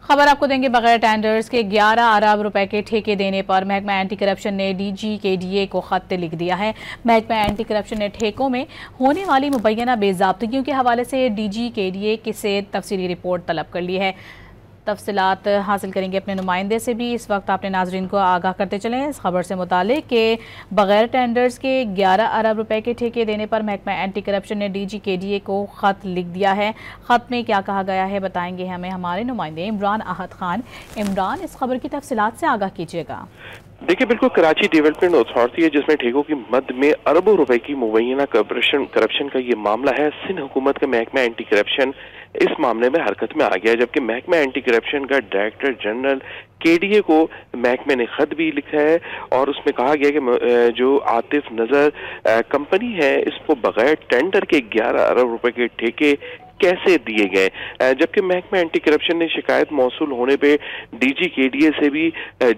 खबर आपको देंगे, बगैर टेंडर्स के 11 अरब रुपए के ठेके देने पर महकमा एंटी करप्शन ने DGKDA को खत लिख दिया है। महकमा एंटी करप्शन ने ठेकों में होने वाली मुबैना बेज़ाब्तगियों के हवाले से DGKDA से तफसीली रिपोर्ट तलब कर ली है। तफसीलात हासिल करेंगे अपने नुमाइंदे से भी। इस वक्त आपने नाजरीन को आगाह करते चलें इस खबर से मुतालिक कि बगैर टेंडर्स के 11 अरब रुपए के ठेके देने पर महकमा एंटी करप्शन ने DGKDA को ख़त लिख दिया है। ख़त में क्या कहा गया है बताएंगे हमें हमारे नुमाइंदे इमरान आहद खान। इमरान, इस खबर की तफसीलात से आगाह कीजिएगा। देखिए, बिल्कुल कराची डेवलपमेंट अथॉरिटी है जिसमें ठेकों की मद में अरबों रुपए की मुबैना करप्शन का ये मामला है। सिंध हुकूमत का महकमा एंटी करप्शन इस मामले में हरकत में आ गया है, जबकि महकमा एंटी करप्शन का डायरेक्टर जनरल KDA को महकमे ने खत भी लिखा है और उसमें कहा गया कि जो आतिफ नजर कंपनी है इसको बगैर टेंडर के 11 अरब रुपए के ठेके कैसे दिए गए, जबकि महकमा एंटी करप्शन ने शिकायत मौसूल होने पे DGKDA से भी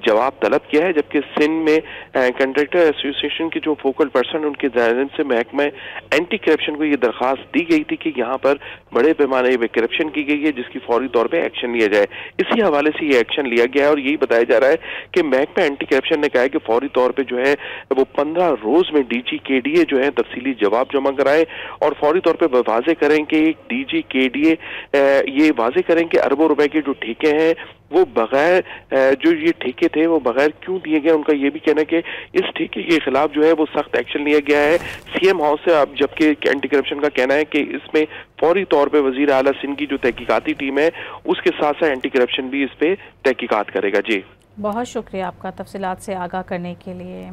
जवाब तलब किया है। जबकि सिंध में कंट्रैक्टर एसोसिएशन के जो फोकल पर्सन उनके जानिब से महकमा एंटी करप्शन को ये दरख्वास्त दी गई थी कि यहाँ पर बड़े पैमाने पे करप्शन की गई है जिसकी फौरी तौर पर एक्शन लिया जाए। इसी हवाले से ये एक्शन लिया गया है और यही बताया जा रहा है कि महकमा एंटी करप्शन ने कहा है कि फौरी तौर पर जो है वो 15 रोज में DGKDA जो है तफसीली जवाब जमा कराएं और फौरी तौर पर वाजे करें कि DGKDA ये वाजे करें कि अरबों रुपए के जो ठेके हैं वो बगैर जो ये ठेके थे वो बगैर क्यों दिए गए। उनका ये भी कहना है कि इस ठेके के खिलाफ जो है वो सख्त एक्शन लिया गया है CM हाउस से। अब जबकि एंटी करप्शन का कहना है कि इसमें फौरी तौर पे वजीर आला सिंध की जो तहकीकाती टीम है उसके साथ साथ एंटी करप्शन भी इस पे तहकीकात करेगा। जी, बहुत शुक्रिया आपका तफसीलात से आगाह करने के लिए।